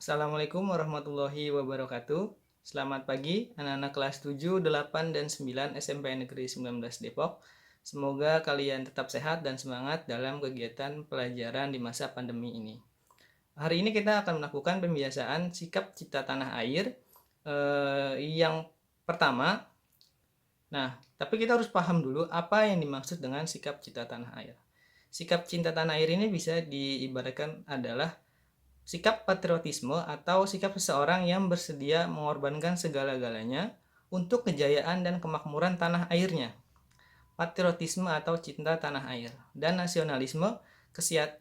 Assalamualaikum warahmatullahi wabarakatuh. Selamat pagi anak-anak kelas 7, 8, dan 9 SMP Negeri 19 Depok. Semoga kalian tetap sehat dan semangat dalam kegiatan pelajaran di masa pandemi ini. Hari ini kita akan melakukan pembiasaan sikap cita tanah air yang pertama. Nah, tapi kita harus paham dulu apa yang dimaksud dengan sikap cita tanah air. Sikap cinta tanah air ini bisa diibaratkan adalah sikap patriotisme atau sikap seseorang yang bersedia mengorbankan segala-galanya untuk kejayaan dan kemakmuran tanah airnya. Patriotisme atau cinta tanah air. Dan nasionalisme,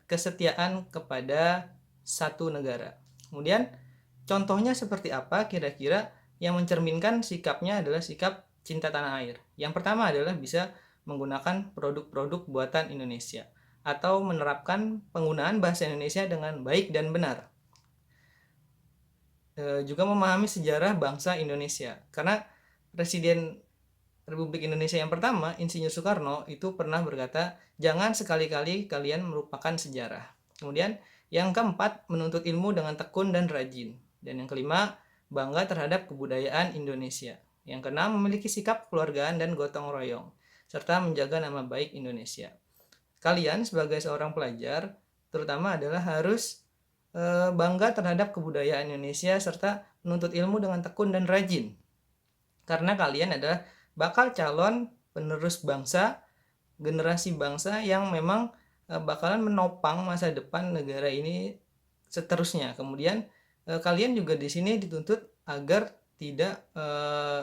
kesetiaan kepada satu negara. Kemudian, contohnya seperti apa kira-kira yang mencerminkan sikapnya adalah sikap cinta tanah air. Yang pertama adalah bisa menggunakan produk-produk buatan Indonesia atau menerapkan penggunaan bahasa Indonesia dengan baik dan benar. Juga memahami sejarah bangsa Indonesia, karena Presiden Republik Indonesia yang pertama, Insinyur Soekarno, itu pernah berkata, jangan sekali-kali kalian melupakan sejarah. Kemudian yang keempat, menuntut ilmu dengan tekun dan rajin. Dan yang kelima, bangga terhadap kebudayaan Indonesia. Yang keenam, memiliki sikap kekeluargaan dan gotong royong, serta menjaga nama baik Indonesia. Kalian sebagai seorang pelajar, terutama adalah harus bangga terhadap kebudayaan Indonesia serta menuntut ilmu dengan tekun dan rajin. Karena kalian adalah bakal calon penerus bangsa, generasi bangsa yang memang bakalan menopang masa depan negara ini seterusnya. Kemudian kalian juga di sini dituntut agar tidak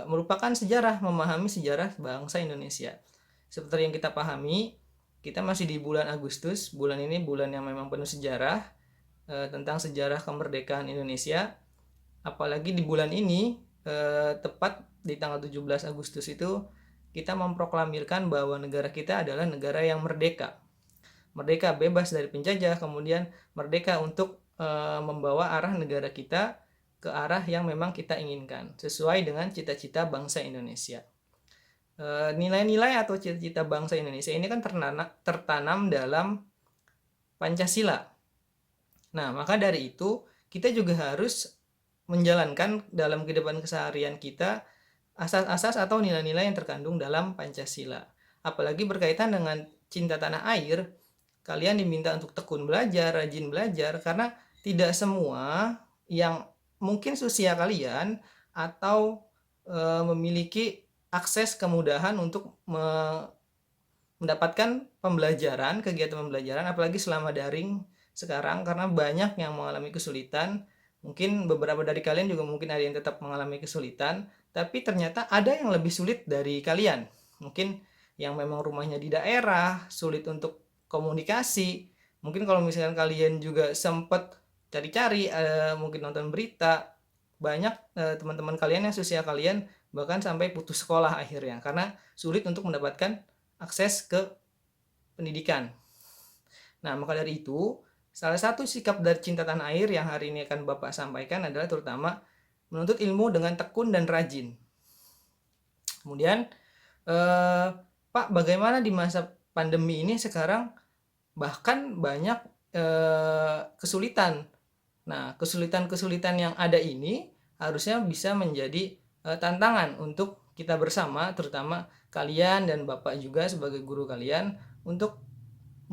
melupakan sejarah, memahami sejarah bangsa Indonesia. Seperti yang kita pahami, kita masih di bulan Agustus. Bulan ini bulan yang memang penuh sejarah, tentang sejarah kemerdekaan Indonesia. Apalagi di bulan ini, tepat di tanggal 17 Agustus itu, kita memproklamirkan bahwa negara kita adalah negara yang merdeka. Merdeka bebas dari penjajah, kemudian merdeka untuk membawa arah negara kita ke arah yang memang kita inginkan, sesuai dengan cita-cita bangsa Indonesia. Nilai-nilai atau cita-cita bangsa Indonesia ini kan tertanam dalam Pancasila. Nah, maka dari itu kita juga harus menjalankan dalam kehidupan keseharian kita asas-asas atau nilai-nilai yang terkandung dalam Pancasila. Apalagi berkaitan dengan cinta tanah air, kalian diminta untuk tekun belajar, rajin belajar, karena tidak semua yang mungkin seusia kalian atau memiliki akses kemudahan untuk mendapatkan pembelajaran, kegiatan pembelajaran, apalagi selama daring sekarang, karena banyak yang mengalami kesulitan. Mungkin beberapa dari kalian juga mungkin ada yang tetap mengalami kesulitan, tapi ternyata ada yang lebih sulit dari kalian. Mungkin yang memang rumahnya di daerah, sulit untuk komunikasi. Mungkin kalau misalkan kalian juga sempat cari-cari, mungkin nonton berita, banyak teman-teman kalian yang seusia kalian bahkan sampai putus sekolah akhirnya, karena sulit untuk mendapatkan akses ke pendidikan. Nah, maka dari itu, salah satu sikap dari cinta tanah air yang hari ini akan Bapak sampaikan adalah terutama menuntut ilmu dengan tekun dan rajin. Kemudian, Pak, bagaimana di masa pandemi ini sekarang bahkan banyak kesulitan. Nah, kesulitan-kesulitan yang ada ini harusnya bisa menjadi tantangan untuk kita bersama, terutama kalian dan Bapak juga sebagai guru kalian, untuk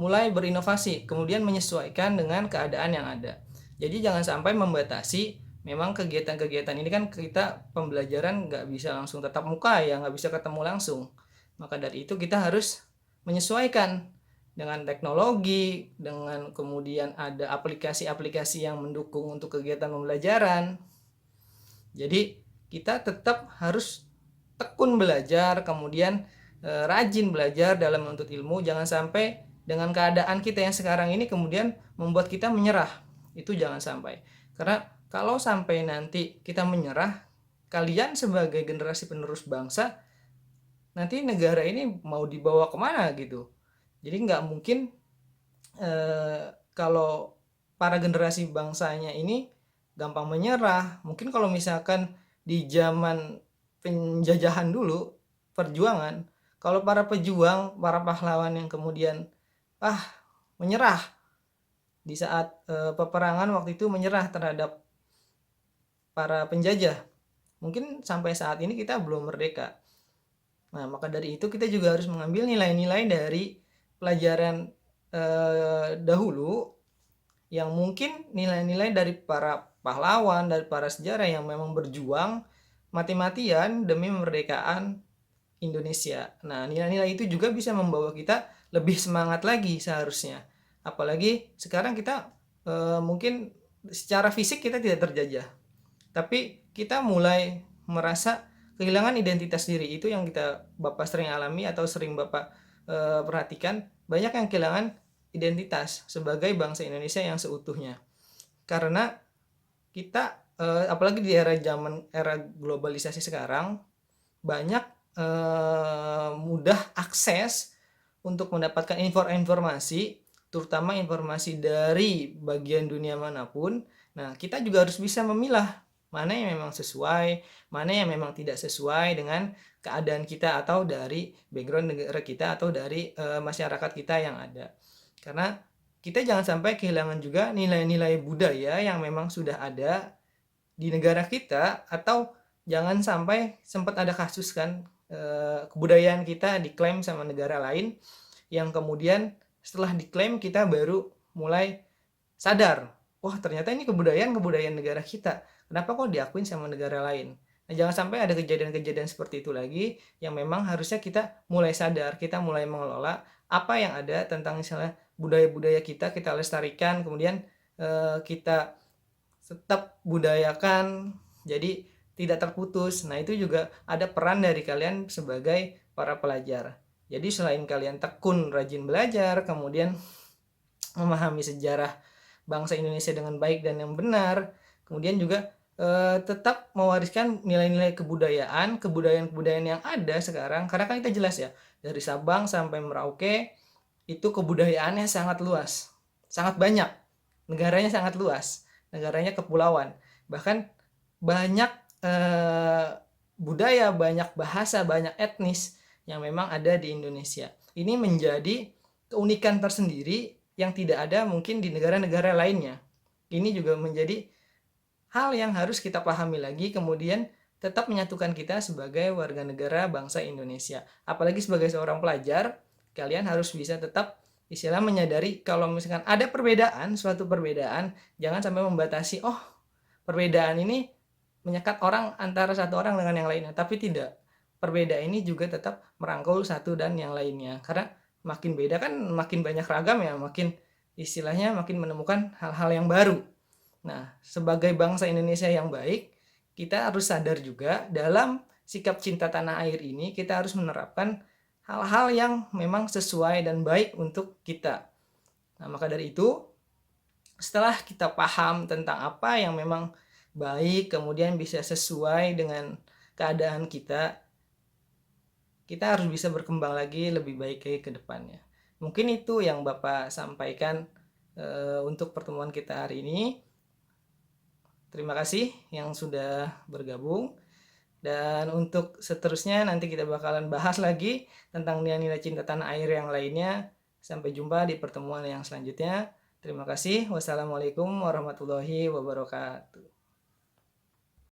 mulai berinovasi, kemudian menyesuaikan dengan keadaan yang ada. Jadi jangan sampai membatasi. Memang kegiatan-kegiatan ini kan kita pembelajaran nggak bisa langsung tatap muka ya, nggak bisa ketemu langsung. Maka dari itu kita harus menyesuaikan dengan teknologi, dengan kemudian ada aplikasi-aplikasi yang mendukung untuk kegiatan pembelajaran. Jadi kita tetap harus tekun belajar, kemudian rajin belajar dalam menuntut ilmu. Jangan sampai dengan keadaan kita yang sekarang ini kemudian membuat kita menyerah. Itu jangan sampai. Karena kalau sampai nanti kita menyerah, kalian sebagai generasi penerus bangsa, nanti negara ini mau dibawa kemana gitu. Jadi nggak mungkin kalau para generasi bangsanya ini gampang menyerah. Mungkin kalau misalkan di zaman penjajahan dulu, perjuangan, kalau para pejuang, para pahlawan yang kemudian menyerah di saat peperangan waktu itu, menyerah terhadap para penjajah. Mungkin sampai saat ini kita belum merdeka. Nah, maka dari itu kita juga harus mengambil nilai-nilai dari pelajaran dahulu, yang mungkin nilai-nilai dari para pahlawan, dari para sejarah yang memang berjuang mati-matian demi memerdekakan Indonesia. Nah, nilai-nilai itu juga bisa membawa kita lebih semangat lagi seharusnya. Apalagi sekarang kita mungkin secara fisik kita tidak terjajah, tapi kita mulai merasa kehilangan identitas diri. Itu yang Bapak sering alami atau sering Bapak perhatikan, banyak yang kehilangan identitas sebagai bangsa Indonesia yang seutuhnya. Karena kita apalagi di era globalisasi sekarang, banyak mudah akses untuk mendapatkan informasi, terutama informasi dari bagian dunia manapun. Nah, kita juga harus bisa memilah mana yang memang sesuai, mana yang memang tidak sesuai dengan keadaan kita atau dari background negara kita atau dari masyarakat kita yang ada. Karena kita jangan sampai kehilangan juga nilai-nilai budaya yang memang sudah ada di negara kita, atau jangan sampai sempat ada kasus kan kebudayaan kita diklaim sama negara lain, yang kemudian setelah diklaim kita baru mulai sadar, wah ternyata ini kebudayaan negara kita, kenapa kok diakuin sama negara lain. Nah, jangan sampai ada kejadian-kejadian seperti itu lagi, yang memang harusnya kita mulai sadar, kita mulai mengelola apa yang ada tentang misalnya budaya-budaya kita lestarikan, kemudian kita tetap budayakan, jadi tidak terputus. Nah, itu juga ada peran dari kalian sebagai para pelajar. Jadi selain kalian tekun rajin belajar, kemudian memahami sejarah bangsa Indonesia dengan baik dan yang benar, kemudian juga tetap mewariskan nilai-nilai kebudayaan yang ada sekarang. Karena kan kita jelas ya, dari Sabang sampai Merauke itu kebudayaannya sangat luas, sangat banyak, negaranya sangat luas, negaranya kepulauan, bahkan banyak budaya, banyak bahasa, banyak etnis yang memang ada di Indonesia. Ini menjadi keunikan tersendiri yang tidak ada mungkin di negara-negara lainnya. Ini juga menjadi hal yang harus kita pahami lagi, kemudian tetap menyatukan kita sebagai warga negara bangsa Indonesia. Apalagi sebagai seorang pelajar, kalian harus bisa tetap istilah menyadari kalau misalkan ada perbedaan, suatu perbedaan, jangan sampai membatasi, oh perbedaan ini menyekat orang antara satu orang dengan yang lainnya, tapi tidak. Perbedaan ini juga tetap merangkul satu dan yang lainnya. Karena makin beda kan makin banyak ragam ya, makin istilahnya makin menemukan hal-hal yang baru. Nah, sebagai bangsa Indonesia yang baik, kita harus sadar juga dalam sikap cinta tanah air ini, kita harus menerapkan hal-hal yang memang sesuai dan baik untuk kita. Nah, maka dari itu, setelah kita paham tentang apa yang memang baik, kemudian bisa sesuai dengan keadaan kita, kita harus bisa berkembang lagi lebih baik ke depannya. Mungkin itu yang Bapak sampaikan untuk pertemuan kita hari ini. Terima kasih yang sudah bergabung. Dan untuk seterusnya nanti kita bakalan bahas lagi tentang nilai-nilai cinta tanah air yang lainnya. Sampai jumpa di pertemuan yang selanjutnya. Terima kasih. Wassalamualaikum warahmatullahi wabarakatuh.